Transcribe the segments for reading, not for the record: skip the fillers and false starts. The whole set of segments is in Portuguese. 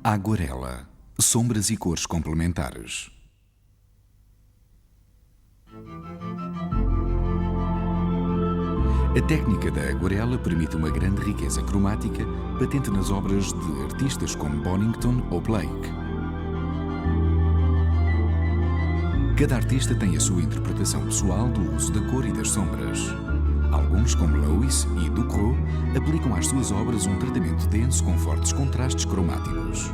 Aguarela. Sombras e cores complementares. A técnica da aguarela permite uma grande riqueza cromática, patente nas obras de artistas como Bonington ou Blake. Cada artista tem a sua interpretação pessoal do uso da cor e das sombras. Alguns, como Louis e Ducrot, aplicam às suas obras um tratamento denso com fortes contrastes cromáticos.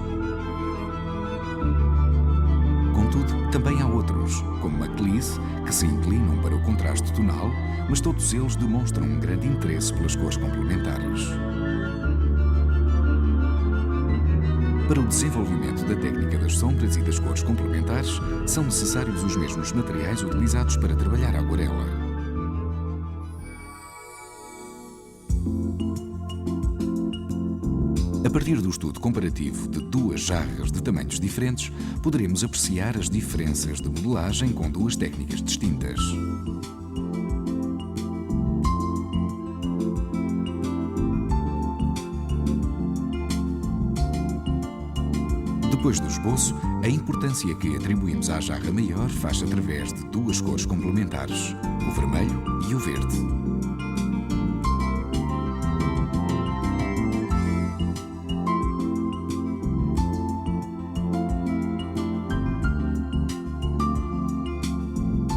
Contudo, também há outros, como Maclise, que se inclinam para o contraste tonal, mas todos eles demonstram um grande interesse pelas cores complementares. Para o desenvolvimento da técnica das sombras e das cores complementares, são necessários os mesmos materiais utilizados para trabalhar a aguarela. A partir do estudo comparativo de duas jarras de tamanhos diferentes, poderemos apreciar as diferenças de modelagem com duas técnicas distintas. Depois do esboço, a importância que atribuímos à jarra maior faz-se através de duas cores complementares, o vermelho e o verde.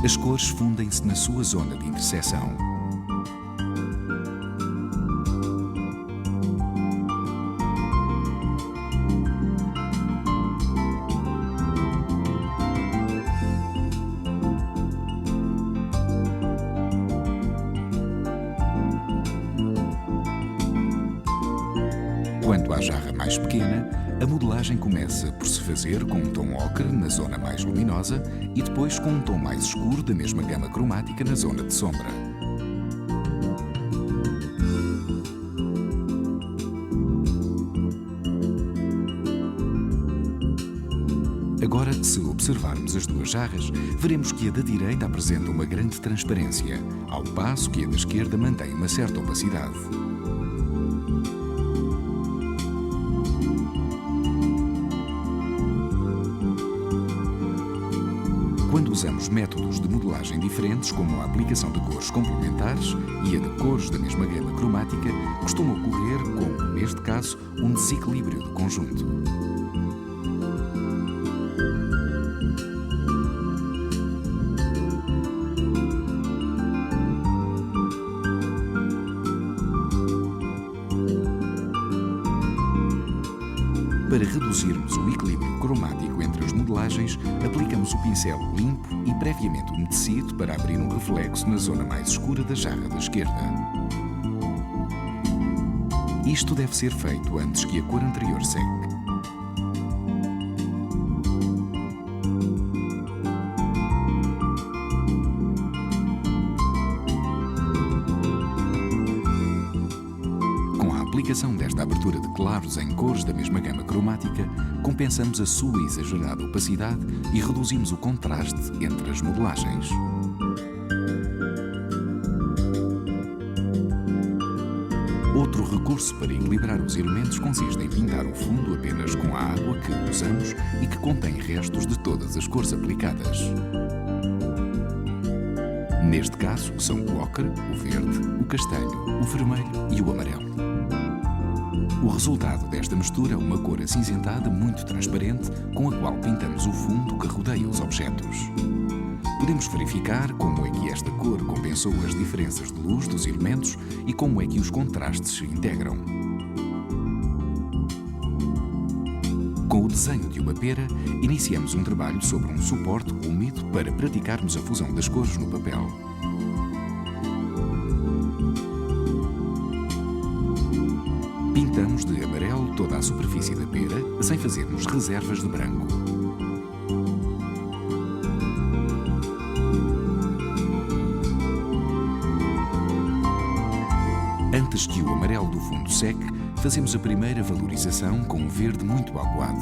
As cores fundem-se na sua zona de interseção. Quanto à jarra mais pequena, a modelagem começa por se fazer com um tom ocre na zona mais luminosa e depois com um tom mais escuro da mesma gama cromática na zona de sombra. Agora, se observarmos as duas jarras, veremos que a da direita apresenta uma grande transparência, ao passo que a da esquerda mantém uma certa opacidade. Quando usamos métodos de modelagem diferentes, como a aplicação de cores complementares e a de cores da mesma gama cromática, costuma ocorrer, como neste caso, um desequilíbrio de conjunto. Para reduzirmos o equilíbrio cromático entre as modelagens, aplicamos o pincel limpo e previamente umedecido para abrir um reflexo na zona mais escura da jarra da esquerda. Isto deve ser feito antes que a cor anterior seque. Com a aplicação desta abertura de claros em cores da mesma gama cromática, compensamos a sua exagerada opacidade e reduzimos o contraste entre as modelagens. Outro recurso para equilibrar os elementos consiste em pintar o fundo apenas com a água que usamos e que contém restos de todas as cores aplicadas. Neste caso, são o ocre, o verde, o castanho, o vermelho e o amarelo. O resultado desta mistura é uma cor acinzentada muito transparente com a qual pintamos o fundo que rodeia os objetos. Podemos verificar como é que esta cor compensou as diferenças de luz dos elementos e como é que os contrastes se integram. Com o desenho de uma pera, iniciamos um trabalho sobre um suporte úmido para praticarmos a fusão das cores no papel. Pintamos de amarelo toda a superfície da pera, sem fazermos reservas de branco. Antes que o amarelo do fundo seque, fazemos a primeira valorização com um verde muito aguado.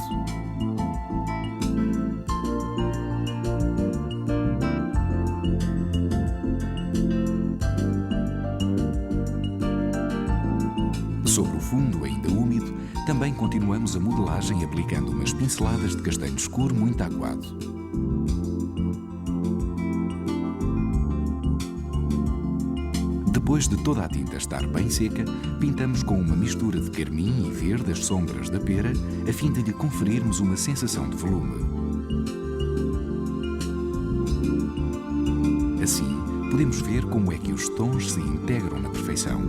Sobre o fundo ainda úmido, escolhido, também continuamos a modelagem aplicando umas pinceladas de castanho escuro muito aguado. Depois de toda a tinta estar bem seca, pintamos com uma mistura de carmim e verde as sombras da pera, a fim de lhe conferirmos uma sensação de volume. Assim, podemos ver como é que os tons se integram na perfeição.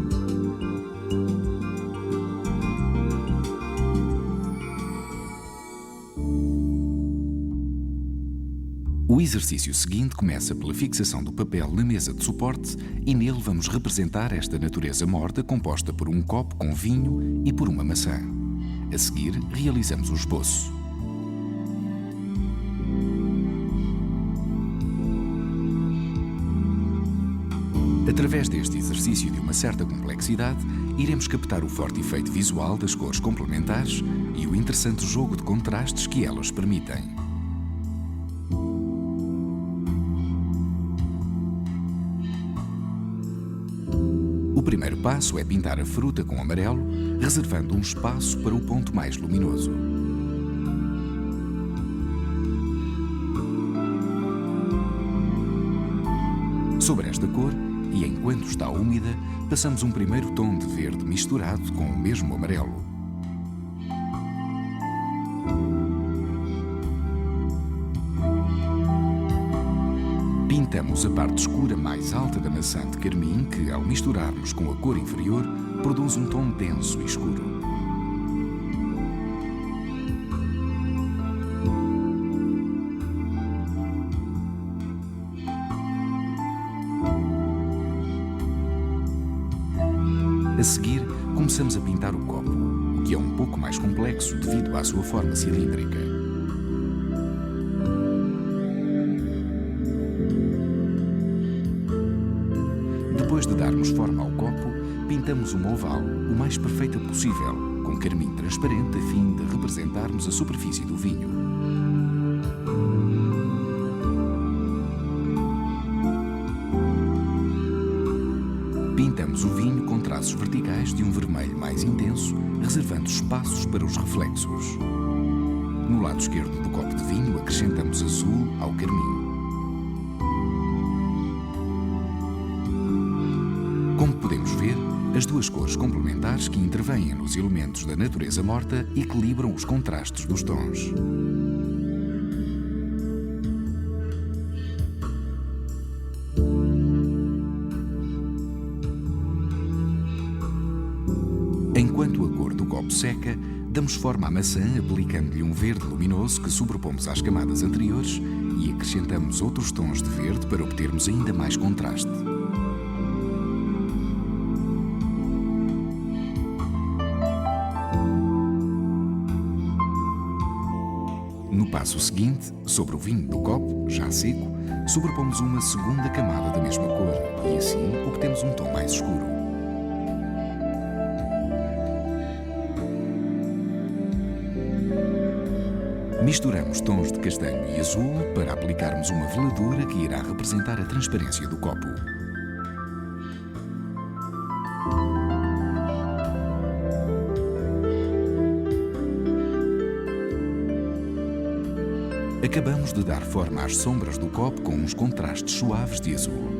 O exercício seguinte começa pela fixação do papel na mesa de suporte e nele vamos representar esta natureza morta composta por um copo com vinho e por uma maçã. A seguir, realizamos o esboço. Através deste exercício de uma certa complexidade, iremos captar o forte efeito visual das cores complementares e o interessante jogo de contrastes que elas permitem. O primeiro passo é pintar a fruta com amarelo, reservando um espaço para o ponto mais luminoso. Sobre esta cor, e enquanto está úmida, passamos um primeiro tom de verde misturado com o mesmo amarelo. Pintamos a parte escura mais alta da maçã de carmim que, ao misturarmos com a cor inferior, produz um tom denso e escuro. A seguir, começamos a pintar o copo, o que é um pouco mais complexo devido à sua forma cilíndrica. Depois de darmos forma ao copo, pintamos uma oval o mais perfeita possível, com carmim transparente a fim de representarmos a superfície do vinho. Pintamos o vinho com traços verticais de um vermelho mais intenso, reservando espaços para os reflexos. No lado esquerdo do copo de vinho acrescentamos azul ao carmim. Como podemos ver, as duas cores complementares que intervêm nos elementos da natureza morta equilibram os contrastes dos tons. Enquanto a cor do copo seca, damos forma à maçã aplicando-lhe um verde luminoso que sobrepomos às camadas anteriores e acrescentamos outros tons de verde para obtermos ainda mais contraste. No passo seguinte, sobre o vinho do copo, já seco, sobrepomos uma segunda camada da mesma cor e assim obtemos um tom mais escuro. Misturamos tons de castanho e azul para aplicarmos uma veladura que irá representar a transparência do copo. Acabamos de dar forma às sombras do copo com uns contrastes suaves de azul.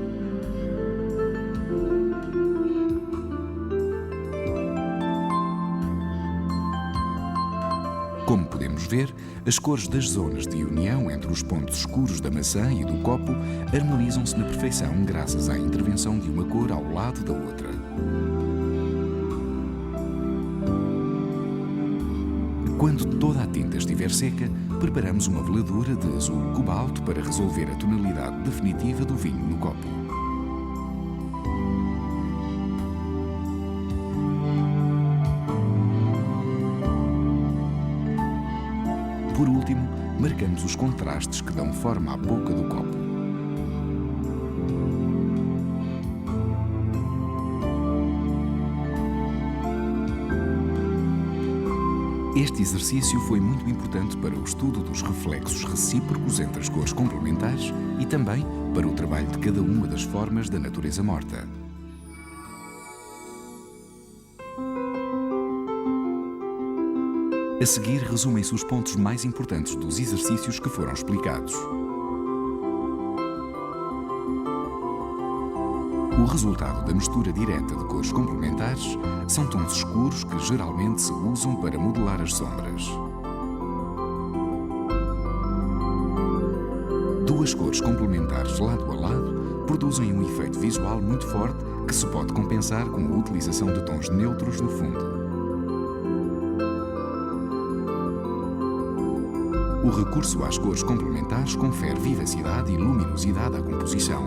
Como podemos ver, as cores das zonas de união entre os pontos escuros da maçã e do copo harmonizam-se na perfeição graças à intervenção de uma cor ao lado da outra. Quando toda a tinta estiver seca, preparamos uma veladura de azul cobalto para resolver a tonalidade definitiva do vinho no copo. Por último, marcamos os contrastes que dão forma à boca do copo. Este exercício foi muito importante para o estudo dos reflexos recíprocos entre as cores complementares e também para o trabalho de cada uma das formas da natureza morta. A seguir, resumem-se os pontos mais importantes dos exercícios que foram explicados. O resultado da mistura direta de cores complementares são tons escuros que geralmente se usam para modelar as sombras. Duas cores complementares lado a lado produzem um efeito visual muito forte que se pode compensar com a utilização de tons neutros no fundo. O recurso às cores complementares confere vivacidade e luminosidade à composição.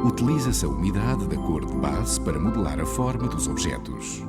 Utiliza-se a umidade da cor de base para modelar a forma dos objetos.